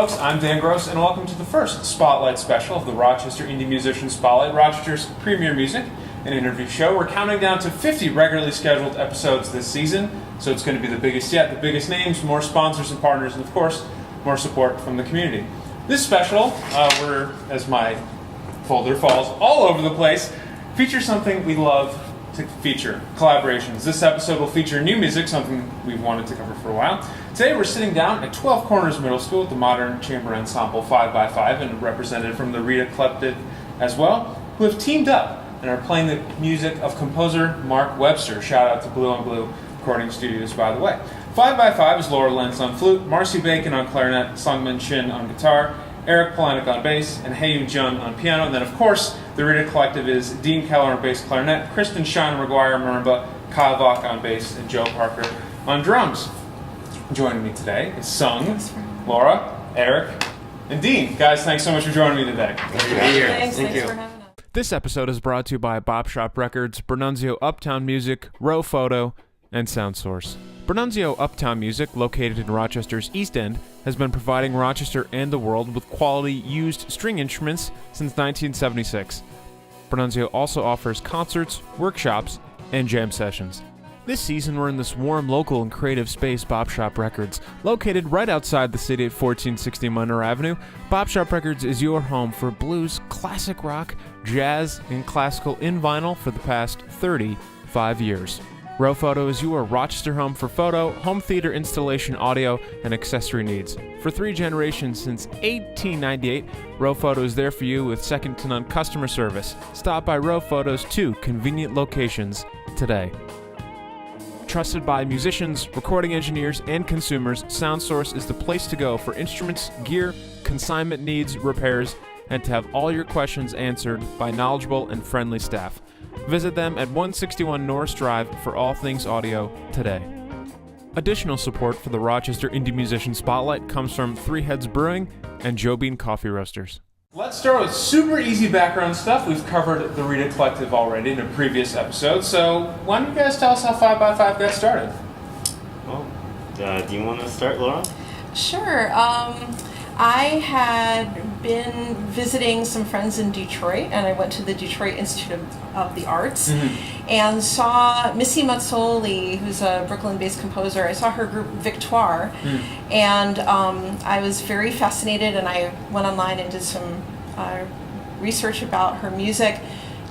folks, I'm Dan Gross, and welcome to the first Spotlight special of the Rochester Indie Musician Spotlight, Rochester's premier music and interview show. We're counting down to 50 regularly scheduled episodes this season, so it's going to be the biggest yet, the biggest names, more sponsors and partners, and of course, more support from the community. This special, as my folder falls all over the place, features something we love to feature, collaborations. This episode will feature new music, something we've wanted to cover for a while. Today we're sitting down at 12 Corners Middle School with the modern chamber ensemble 5x5 and represented from the Rita Collective as well, who have teamed up and are playing the music of composer Marc Webster. Shout out to Blue on Blue Recording Studios, by the way. 5x5 is Laura Lentz on flute, Marcy Bacon on clarinet, Sungmin Shin on guitar, Eric Polanic on bass, and Haeyoon Jun on piano. And then, of course, the Rita Collective is Dean Keller on bass clarinet, Kristen Shine McGuire marimba, Kyle Vach on bass, and Joe Parker on drums. Joining me today is Sung, Laura, Eric, and Dean. Guys, thanks so much for joining me today. Thanks for having us. This episode is brought to you by Bop Shop Records, Bernunzio Uptown Music, Rowe Photo, and Sound Source. Bernunzio Uptown Music, located in Rochester's East End, has been providing Rochester and the world with quality used string instruments since 1976. Bernunzio also offers concerts, workshops, and jam sessions. This season, we're in this warm, local, and creative space, Bop Shop Records. Located right outside the city at 1460 Monroe Avenue, Bop Shop Records is your home for blues, classic rock, jazz, and classical in vinyl for the past 35 years. Rowe Photo is your Rochester home for photo, home theater installation, audio, and accessory needs. For 3 generations since 1898, Rowe Photo is there for you with second-to-none customer service. Stop by Rowe Photo's 2 convenient locations today. Trusted by musicians, recording engineers, and consumers, Sound Source is the place to go for instruments, gear, consignment needs, repairs, and to have all your questions answered by knowledgeable and friendly staff. Visit them at 161 Norris Drive for all things audio today. Additional support for the Rochester Indie Musician Spotlight comes from 3 Heads Brewing and Joe Bean Coffee Roasters. Let's start with super easy background stuff. We've covered the Rita Collective already in a previous episode, so why don't you guys tell us how 5x5 got started? Well, do you want to start, Laura? Sure. I had been visiting some friends in Detroit, and I went to the Detroit Institute of the Arts and saw Missy Mazzoli, who's a Brooklyn-based composer. I saw her group Victoire, and I was very fascinated, and I went online and did some research about her music,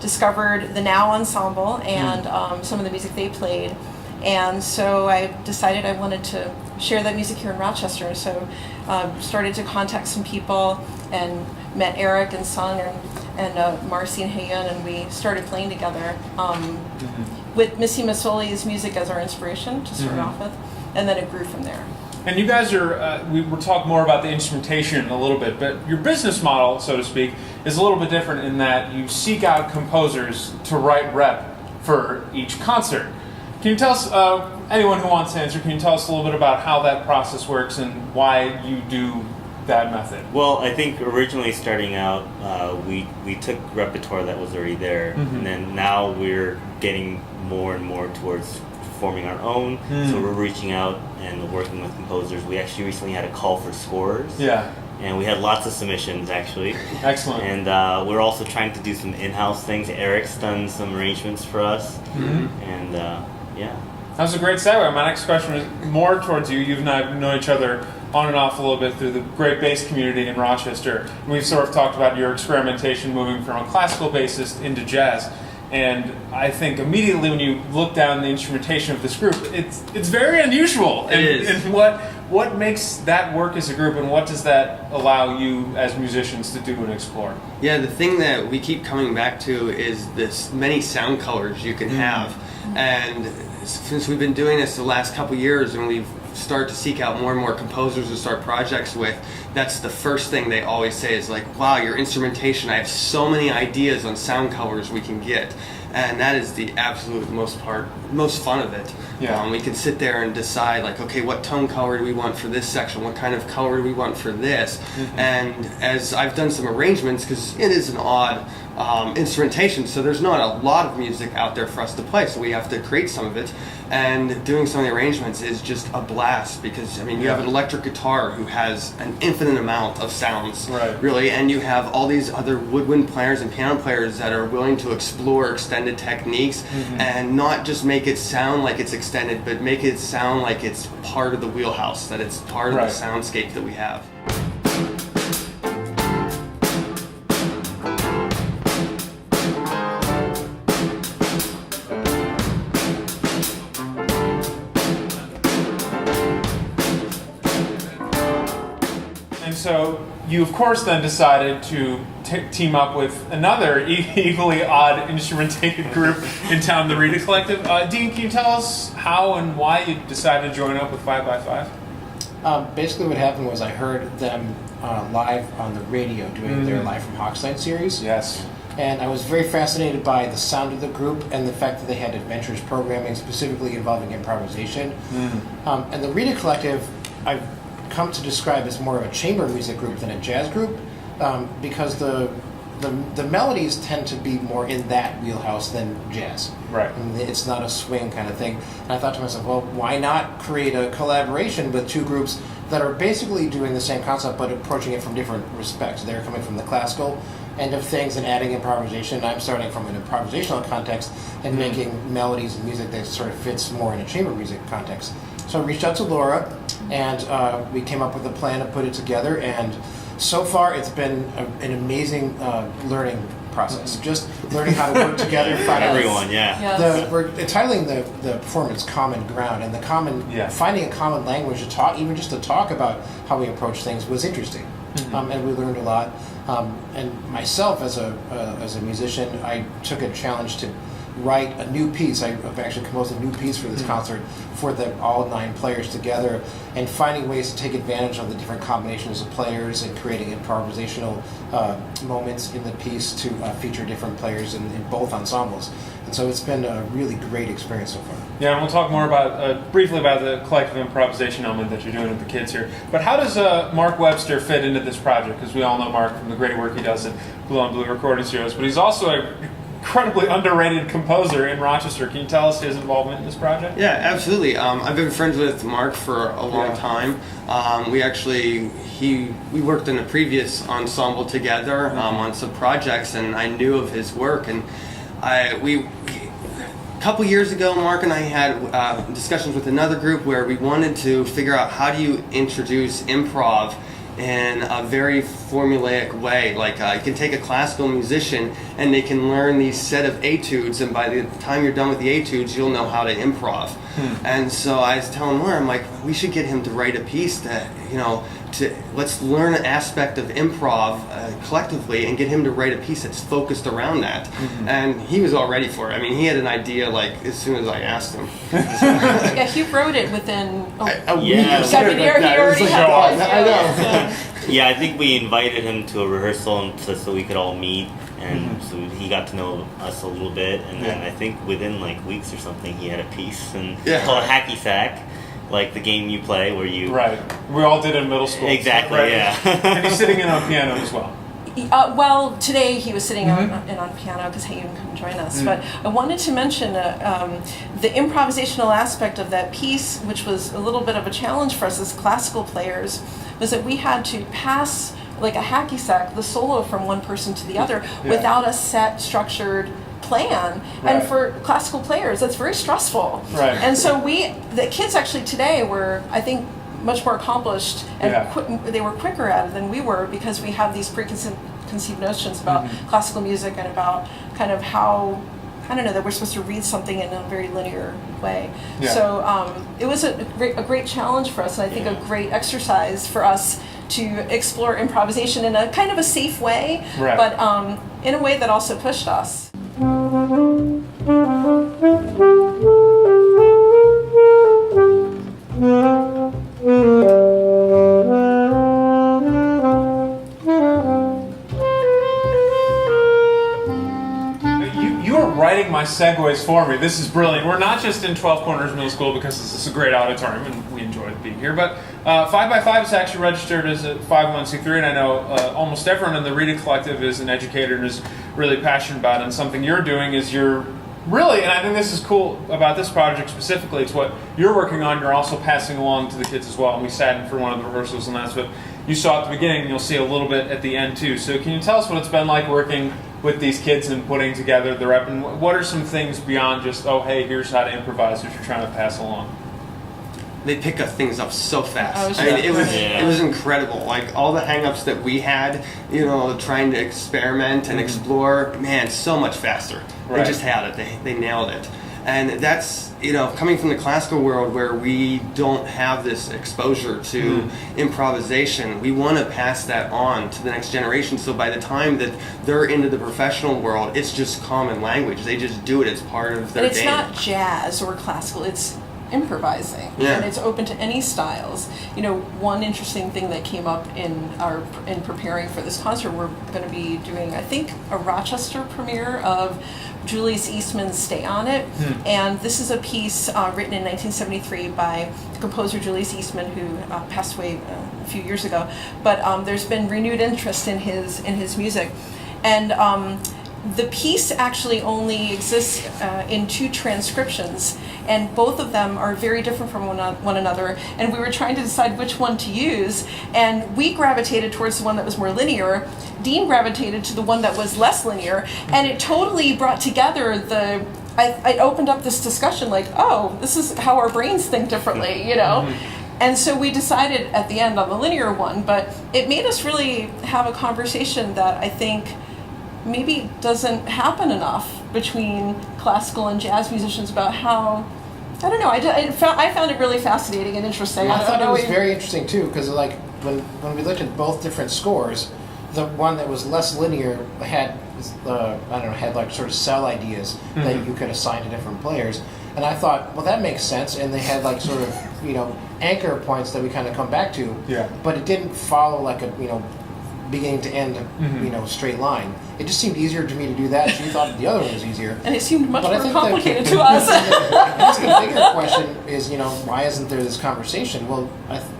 discovered the Now Ensemble and some of the music they played. And so I decided I wanted to share that music here in Rochester. So started to contact some people and met Eric and Sung and Marcy and Haeyoon, and we started playing together with Missy Mazzoli's music as our inspiration to start off with, and then it grew from there. And you guys are, we will talk more about the instrumentation in a little bit, but your business model, so to speak, is a little bit different in that you seek out composers to write rep for each concert. Can you tell us, anyone who wants to answer, can you tell us a little bit about how that process works and why you do that method? Well, I think originally starting out, we took repertoire that was already there, and then now we're getting more and more towards forming our own. So we're reaching out and working with composers. We actually recently had a call for scores. Yeah. And we had lots of submissions, actually. Excellent. And we're also trying to do some in-house things. Eric's done some arrangements for us. And yeah. That was a great segue. My next question is more towards you. You and I have known each other on and off a little bit through the great bass community in Rochester. We've sort of talked about your experimentation moving from a classical bassist into jazz. And I think immediately when you look down the instrumentation of this group, it's very unusual. It is. And what makes that work as a group, and what does that allow you as musicians to do and explore? Yeah, the thing that we keep coming back to is this many sound colors you can have. And since we've been doing this the last couple years, and we've started to seek out more and more composers to start projects with, that's the first thing they always say is like, wow, your instrumentation, I have so many ideas on sound colors we can get. and that is the absolute most fun of it. Yeah. We can sit there and decide, like, okay, what tone color do we want for this section? What kind of color do we want for this? And as I've done some arrangements, because it is an odd instrumentation, so there's not a lot of music out there for us to play, so we have to create some of it. And doing some of the arrangements is just a blast, because I mean, you have an electric guitar who has an infinite amount of sounds, really, and you have all these other woodwind players and piano players that are willing to explore extended techniques and not just make it sound like it's extended, but make it sound like it's part of the wheelhouse, that it's part of the soundscape that we have. So you, of course, then decided to team up with another equally odd instrumentated group in town, the Rita Collective. Dean, can you tell us how and why you decided to join up with 5x5? Basically what happened was I heard them live on the radio doing their Live from Hogside series. Yes. And I was very fascinated by the sound of the group and the fact that they had adventurous programming, specifically involving improvisation. And the Rita Collective, I've come to describe as more of a chamber music group than a jazz group, because the melodies tend to be more in that wheelhouse than jazz. Right. And it's not a swing kind of thing. And I thought to myself, well, why not create a collaboration with two groups that are basically doing the same concept but approaching it from different respects. They're coming from the classical end of things and adding improvisation. I'm starting from an improvisational context and making melodies and music that sort of fits more in a chamber music context. So I reached out to Laura, and we came up with a plan to put it together, and so far it's been an amazing learning process. Just learning how to work together. Everyone, We're titling the performance "Common Ground," and finding a common language to talk, even just to talk about how we approach things, was interesting, and we learned a lot. And myself, as a musician, I took a challenge to write a new piece. I've actually composed a new piece for this concert for all 9 players together, and finding ways to take advantage of the different combinations of players and creating improvisational moments in the piece to feature different players in both ensembles. And so it's been a really great experience so far. Yeah, and we'll talk more about briefly about the collective improvisation element that you're doing with the kids here. But how does Marc Webster fit into this project? Because we all know Marc from the great work he does at Blue on Blue Recording Studios, but he's also a incredibly underrated composer in Rochester. Can you tell us his involvement in this project? Yeah, absolutely. I've been friends with Marc for a long time. We worked in a previous ensemble together on some projects, and I knew of his work. And a couple years ago, Marc and I had discussions with another group where we wanted to figure out how do you introduce improv in a very formulaic way. Like you can take a classical musician and they can learn these set of etudes, and by the time you're done with the etudes, you'll know how to improv. And so I was telling Laura, I'm like, we should get him to write a piece that, let's learn an aspect of improv collectively and get him to write a piece that's focused around that. And he was all ready for it. I mean, he had an idea like as soon as I asked him. Yeah, he wrote it within a week. Yeah. He already had it. I know. Yeah, I think we invited him to a rehearsal so we could all meet, and so he got to know us a little bit, and then I think within like weeks or something he had a piece and called Hacky Sack, like the game you play where you... Right. We all did it in middle school. Exactly, right? yeah. And he's sitting in on piano as well. Well, today he was sitting in on piano because Hayden couldn't join us. But I wanted to mention the improvisational aspect of that piece, which was a little bit of a challenge for us as classical players, was that we had to pass, like a hacky sack, the solo from one person to the other without a set, structured plan. And for classical players, that's very stressful. Right. And so the kids actually today were, I think, much more accomplished, and they were quicker at it than we were, because we have these preconceived notions about classical music and about kind of how, I don't know, that we're supposed to read something in a very linear way. Yeah. So it was a great challenge for us, and I think a great exercise for us to explore improvisation in a kind of a safe way, but in a way that also pushed us. my segues for me. This is brilliant. We're not just in 12 Corners Middle School because this is a great auditorium and we enjoy being here, but 5x5 is actually registered as a 501c3, and I know almost everyone in the Rita Collective is an educator and is really passionate about it. And something you're doing is you're really, and I think this is cool about this project specifically, it's what you're working on, you're also passing along to the kids as well. And we sat in for one of the rehearsals, and that's what you saw at the beginning, and you'll see a little bit at the end too. So can you tell us what it's been like working with these kids and putting together the rep, and what are some things beyond just, oh, hey, here's how to improvise that you're trying to pass along? They pick up things up so fast. I mean, it was incredible. Like all the hangups that we had, trying to experiment and explore, man, so much faster. Right. They just had it. They nailed it. And that's, coming from the classical world where we don't have this exposure to improvisation, we want to pass that on to the next generation. So by the time that they're into the professional world, it's just common language. They just do it as part of their And it's day. not jazz or classical, it's improvising, and it's open to any styles. One interesting thing that came up in preparing for this concert, we're going to be doing, I think, a Rochester premiere of Julius Eastman's Stay On It, and this is a piece written in 1973 by the composer Julius Eastman, who passed away a few years ago, but there's been renewed interest in his music, and the piece actually only exists in 2 transcriptions, and both of them are very different from one another, and we were trying to decide which one to use, and we gravitated towards the one that was more linear. Dean gravitated to the one that was less linear, and it totally brought together I opened up this discussion like, oh, this is how our brains think differently, And so we decided at the end on the linear one, but it made us really have a conversation that I think maybe doesn't happen enough between classical and jazz musicians about how, I don't know, I found it really fascinating and interesting. I thought it was very interesting too, because like when we looked at both different scores, the one that was less linear had had like sort of cell ideas that you could assign to different players, and I thought, well, that makes sense, and they had like sort of anchor points that we kind of come back to, but it didn't follow like a beginning to end straight line. It just seemed easier to me to do that. She thought the other one was easier. And it seemed much more complicated to us. I guess the bigger question is, why isn't there this conversation? Well,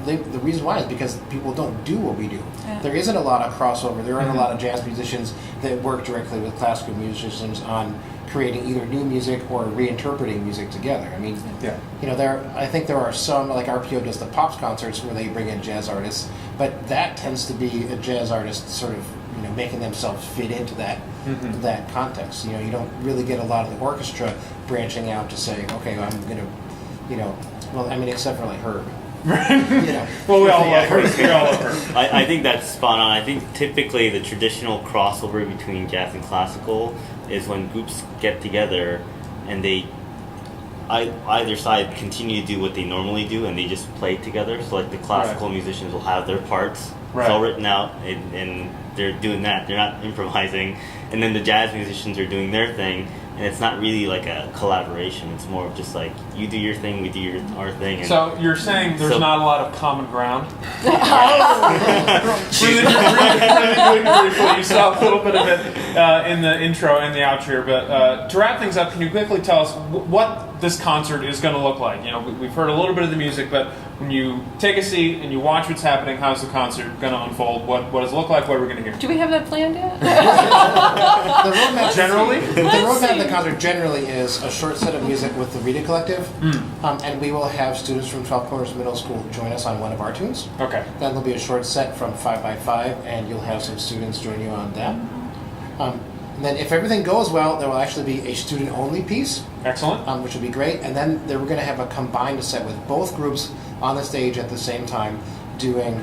the reason why is because people don't do what we do. Yeah. There isn't a lot of crossover. There aren't a lot of jazz musicians that work directly with classical musicians on creating either new music or reinterpreting music together. I mean, I think there are some, like RPO does the Pops concerts where they bring in jazz artists, but that tends to be a jazz artist sort of making themselves fit into that that context. You don't really get a lot of the orchestra branching out to say, okay, I'm going to, except for like Herb. Well, we all love her. I think that's spot on. I think typically the traditional crossover between jazz and classical is when groups get together and they either side continue to do what they normally do and they just play together. So like the classical musicians will have their parts all written out and they're doing that. They're not improvising. And then the jazz musicians are doing their thing. And it's not really like a collaboration. It's more of just like, you do your thing, we do our thing. And so you're saying there's not a lot of common ground? Really briefly, you saw a little bit of it in the intro and the outro. But to wrap things up, can you quickly tell us what this concert is going to look like? We've heard a little bit of the music, but when you take a seat and you watch what's happening, how's the concert going to unfold? What does it look like? What are we going to hear? Do we have that planned yet? The roadmap generally? The roadmap of the concert generally is a short set of music with the Rita Collective, and we will have students from 12 Corners Middle School join us on one of our tunes. Okay. Then there'll be a short set from 5x5, and you'll have some students join you on that. And then if everything goes well, there will actually be a student-only piece. Excellent. Which will be great. And then we're going to have a combined set with both groups on the stage at the same time doing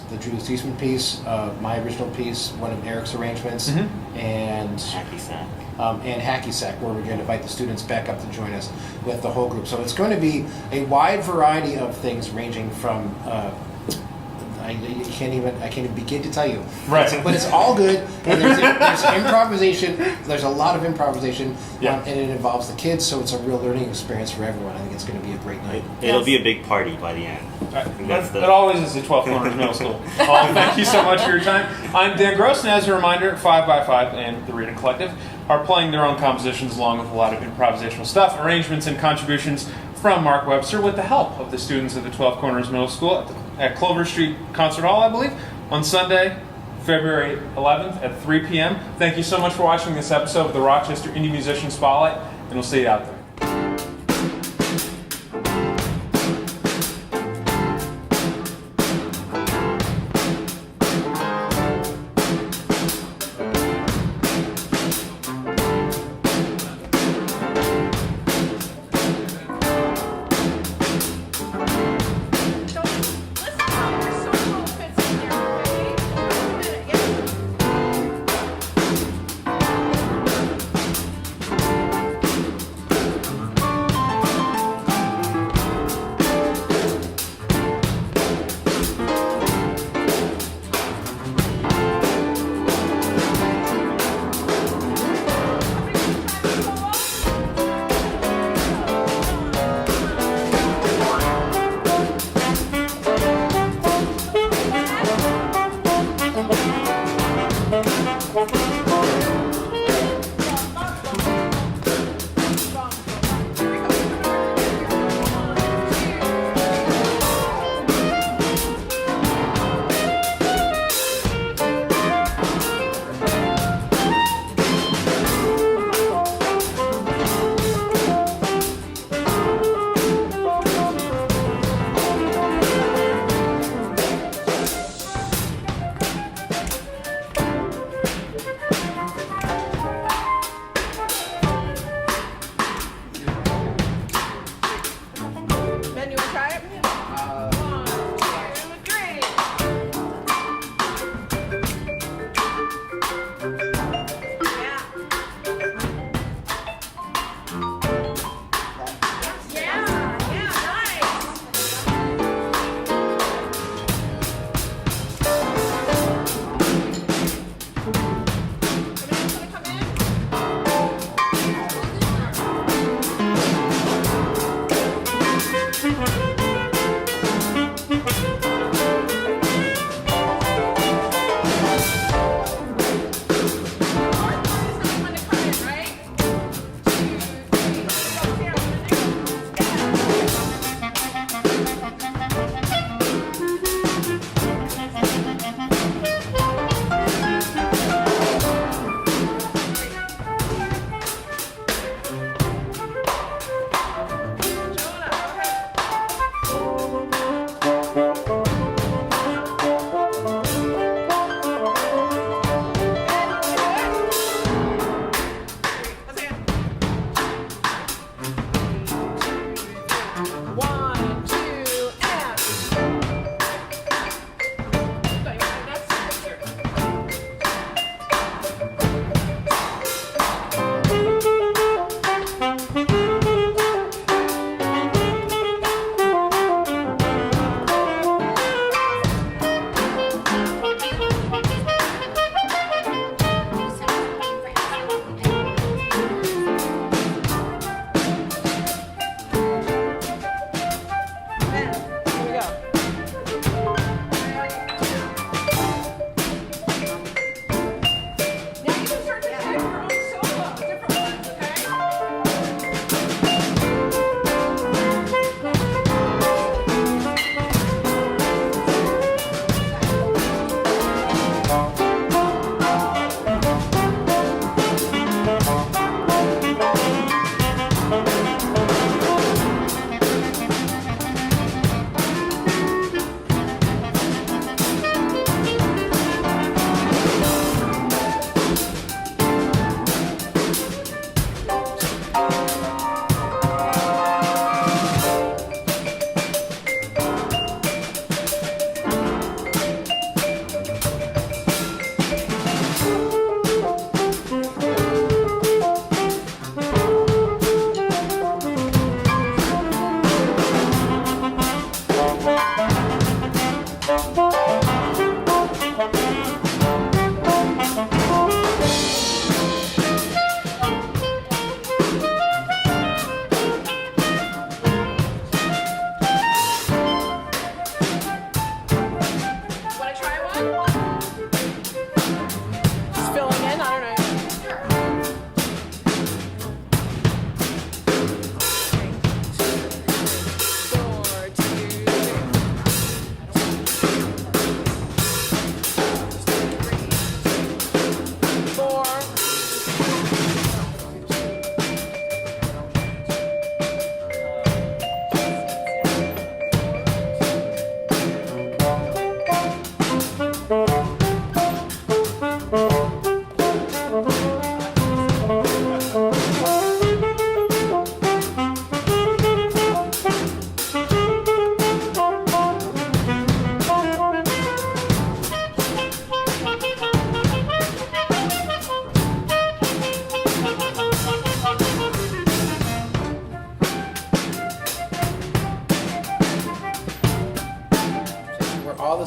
the Julius Eastman piece, my original piece, one of Eric's arrangements, and Hacky Sack. And Hacky Sack, where we're going to invite the students back up to join us with the whole group. So it's going to be a wide variety of things ranging from I can't even begin to tell you. Right. But it's all good. And there's improvisation. There's a lot of improvisation, and it involves the kids, so it's a real learning experience for everyone. I think it's going to be a great night. It'll be a big party by the end. It always is at 12 Corners Middle School. Thank you so much for your time. I'm Dan Gross, and as a reminder, 5x5 and the Rita Collective are playing their own compositions along with a lot of improvisational stuff, arrangements, and contributions from Marc Webster with the help of the students at the 12 Corners Middle School at Clover Street Concert Hall, I believe, on Sunday, February 11th at 3 p.m. Thank you so much for watching this episode of the Rochester Indie Musician Spotlight, and we'll see you out there.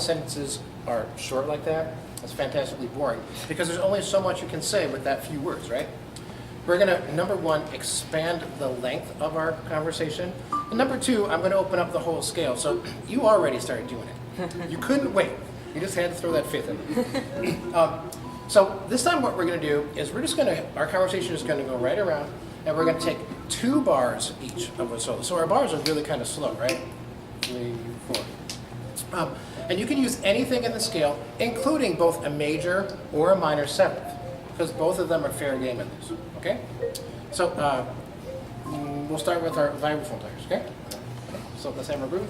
sentences are short like that, that's fantastically boring because there's only so much you can say with that few words, right? We're going to, number one, expand the length of our conversation. And number two, I'm going to open up the whole scale. So you already started doing it. You couldn't wait. You just had to throw that fifth in. So this time what we're going to do is our conversation is going to go right around, and we're going to take 2 bars each of a solo. So our bars are really kind of slow, right? 3, 4. And you can use anything in the scale, including both a major or a minor seventh, because both of them are fair game in this, okay? So we'll start with our vibraphone tires, okay? So let's have our groove.